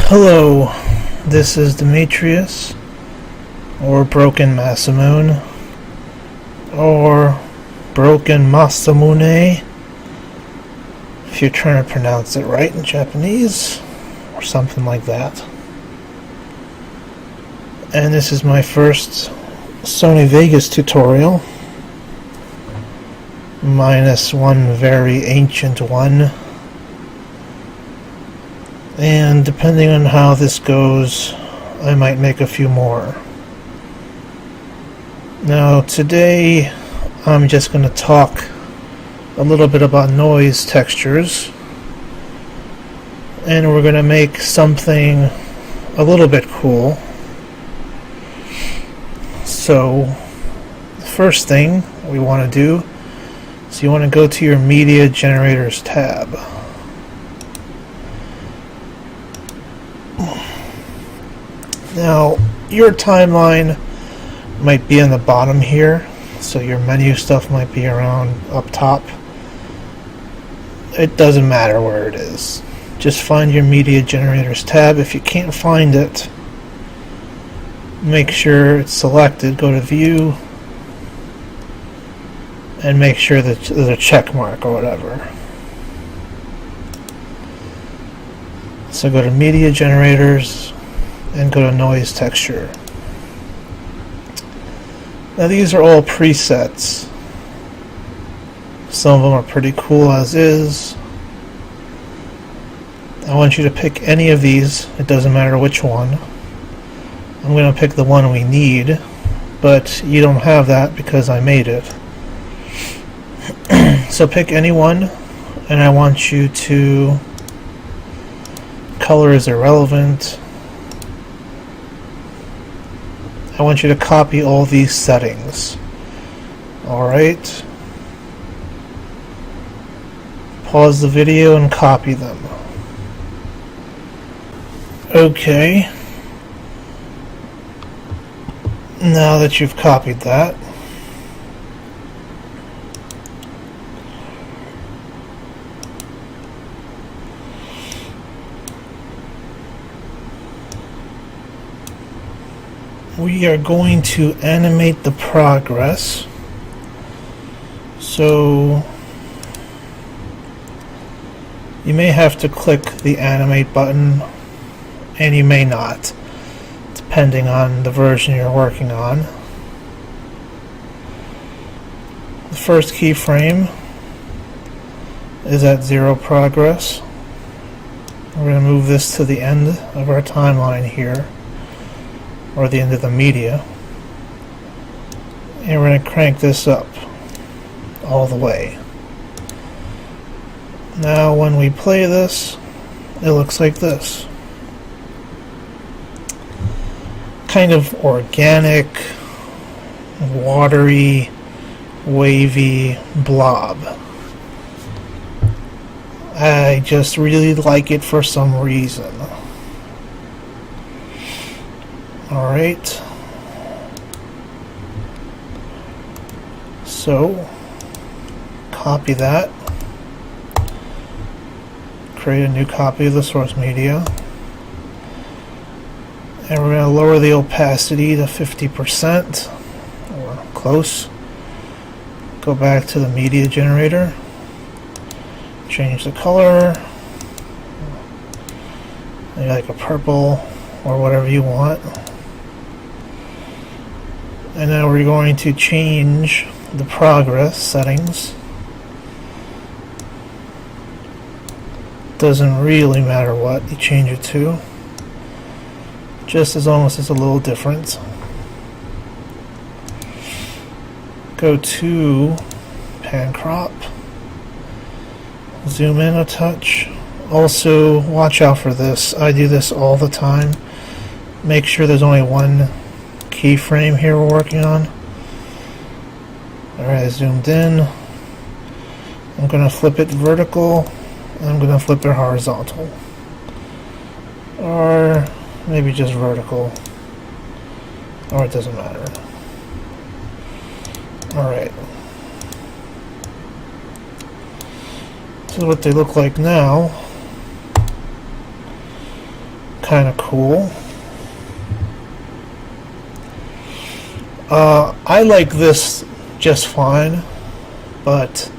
Hello, this is Demetrius, or Broken Masamune, or Broken Masamune, if you're trying to pronounce it right in Japanese, or something like that. And this is my first Sony Vegas tutorial, minus one very ancient one. And depending on how this goes, I might make a few more. Now today I'm just going to talk a little bit about noise textures, and we're going to make something a little bit cool. So the first thing we want to do is you want to go to your Media Generators tab. Now, your timeline might be in the bottom here, so your menu stuff might be around up top. It doesn't matter where it is. Just find your Media Generators tab. If you can't find it, make sure it's selected, go to View, and make sure that there's a check mark or whatever. So go to Media Generators, and go to Noise Texture. Now these are all presets. Some of them are pretty cool as is. I want you to pick any of these, it doesn't matter which one. I'm going to pick the one we need, but you don't have that because I made it. So pick any one, and I want you to... Color is irrelevant. I want you to copy all these settings. Alright. Pause the video and copy them. Okay. Now that you've copied that, we are going to animate the progress. So you may have to click the animate button, and you may not, depending on the version you're working on. The first keyframe is at 0 progress. We're going to move this to the end of our timeline here, or the end of the media, and we're going to crank this up all the way. Now when we play this, it looks like this. Kind of organic, watery, wavy blob. I just really like it for some reason. Alright, so copy that, create a new copy of the source media, and we're going to lower the opacity to 50%, or close. Go back to the media generator, change the color, maybe like a purple or whatever you want. And now we're going to change the progress settings. Doesn't really matter what you change it to, just as long as it's a little different. Go to pan crop, zoom in a touch. Also, watch out for this. I do this all the time. Make sure there's only one keyframe here we're working on. Alright, zoomed in. I'm going to flip it vertical, and I'm going to flip it horizontal. Or maybe just vertical. Or it doesn't matter. Alright. This is what they look like now. kind of cool. I like this just fine, but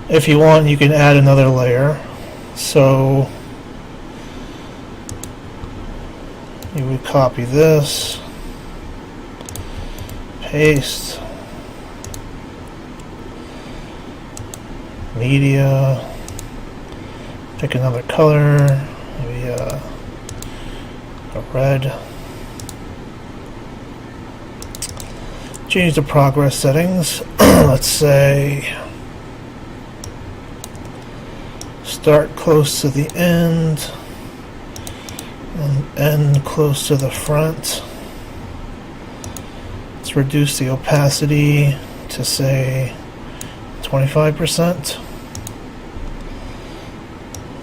if you want, you can add another layer. So you would copy this, paste, media, pick another color, maybe a red. Change the progress settings. Let's say start close to the end and end close to the front. Let's reduce the opacity to say 25%.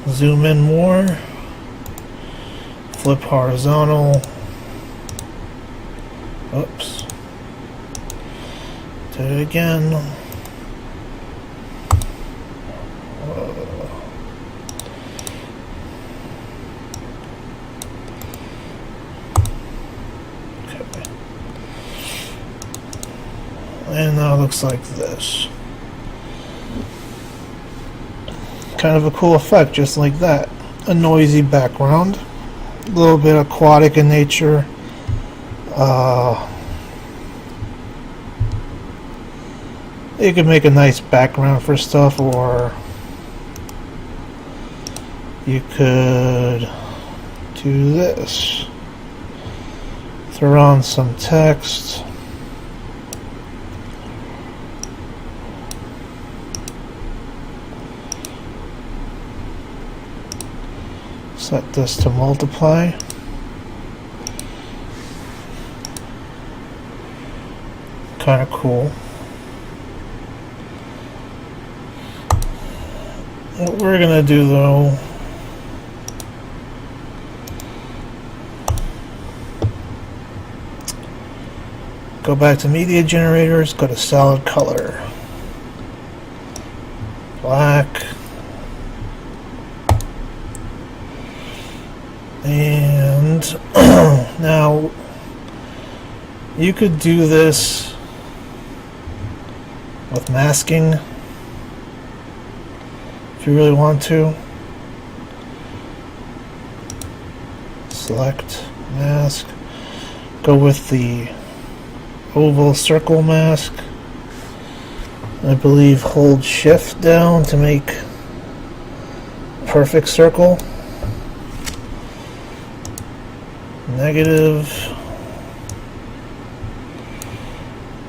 Zoom in more. Flip horizontal. Oops. Do it again. Okay. And now it looks like this. Kind of a cool effect, just like that. A noisy background. A little bit aquatic in nature. You could make a nice background for stuff, or you could do this. Throw on some text. Set this to multiply. Kind of cool. What we're gonna do though, go back to media generators, go to solid color, black, and now you could do this with masking if you really want to. Select mask, go with the oval circle mask. I believe hold shift down to make perfect circle. Negative.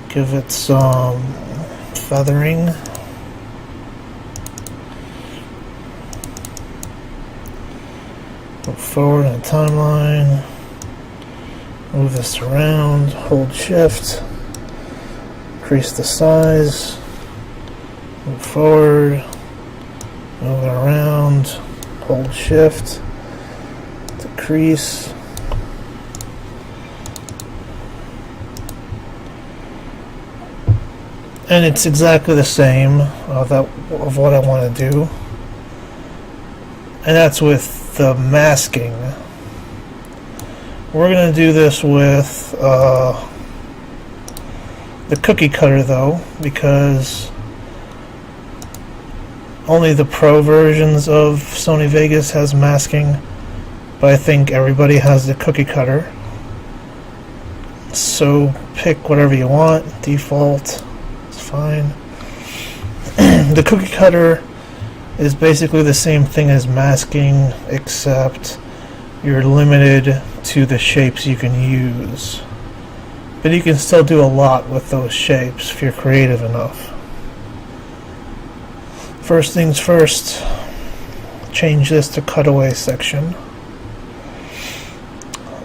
Give it some feathering. Go forward in the timeline. Move this around. Hold shift. Increase the size. Move forward. Move it around. Hold shift. Decrease. And it's exactly the same of what I want to do. And that's with the masking. We're going to do this with the cookie cutter though, because only the pro versions of Sony Vegas has masking, but I think everybody has the cookie cutter. So pick whatever you want, default, it's fine. The cookie cutter is basically the same thing as masking, except you're limited to the shapes you can use. But you can still do a lot with those shapes if you're creative enough. First things first, change this to cutaway section.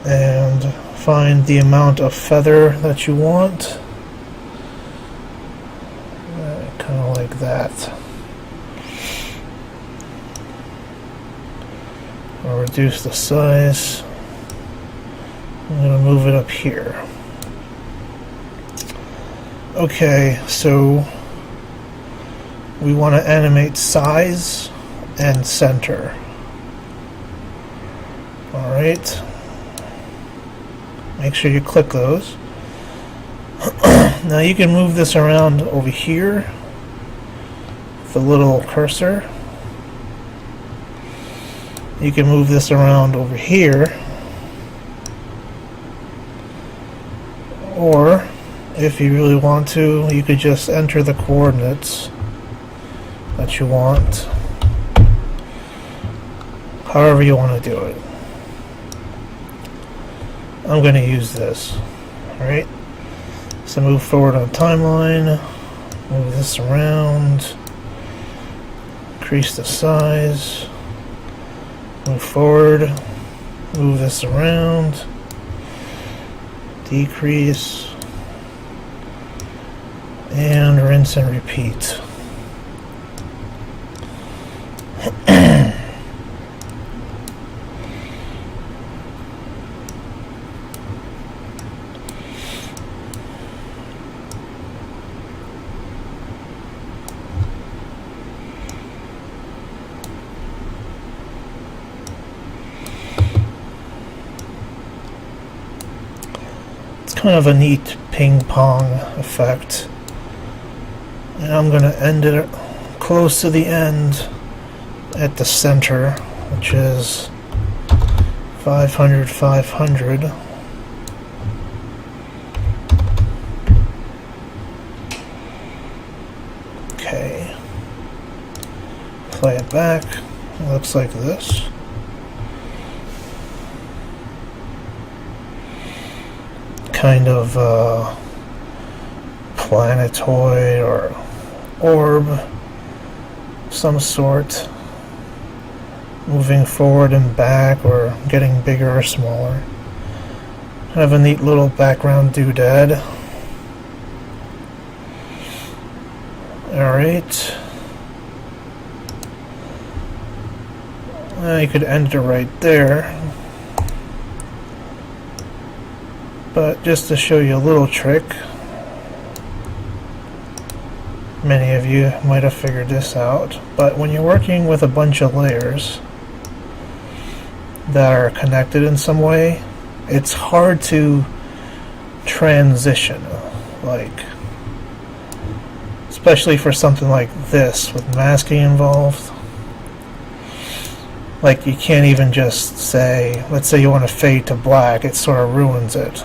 And find the amount of feather that you want. Kind of like that. I'll reduce the size. I'm going to move it up here. Okay, so we want to animate size and center. Alright. Make sure you click those. Now you can move this around over here. The little cursor. You can move this around over here. Or, if you really want to, you could just enter the coordinates that you want. However you want to do it. I'm going to use this. Alright. So move forward on timeline. Move this around. Increase the size. Move forward. Move this around. Decrease. And rinse and repeat. Kind of a neat ping pong effect, and I'm going to end it close to the end at the center, which is 500, 500. Okay, play it back. It looks like this. Kind of planetoid or orb, some sort, moving forward and back or getting bigger or smaller. Kind of a neat little background doodad. Alright. You could end it right there. But just to show you a little trick, many of you might have figured this out, but when you're working with a bunch of layers that are connected in some way, it's hard to transition, like, especially for something like this with masking involved. Like, you can't even just say, let's say you want to fade to black, it sort of ruins it.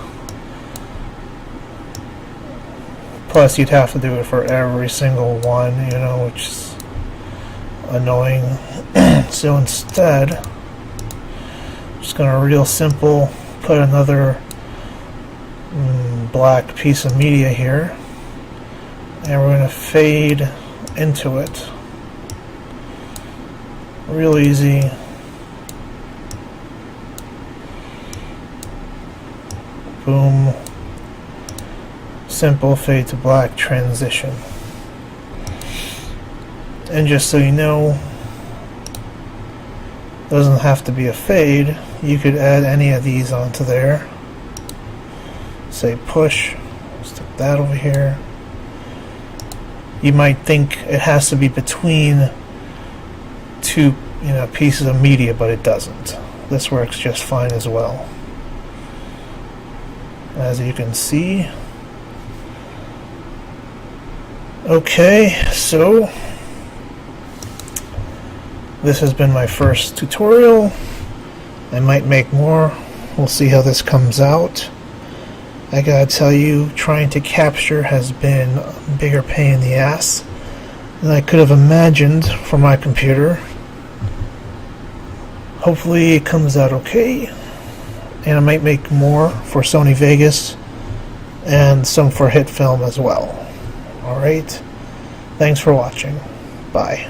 Plus, you'd have to do it for every single one, you know, which is annoying. So instead, I'm just going to real simple put another black piece of media here, and we're going to fade into it. Real easy. Boom. Simple fade to black transition. And just so you know, doesn't have to be a fade. You could add any of these onto there. Say push, stick that over here. You might think it has to be between two, pieces of media, but it doesn't. This works just fine as well. As you can see. Okay, so this has been my first tutorial. I might make more. We'll see how this comes out. I gotta tell you, trying to capture has been a bigger pain in the ass than I could have imagined for my computer. Hopefully it comes out okay, and I might make more for Sony Vegas and some for HitFilm as well. Alright, thanks for watching. Bye.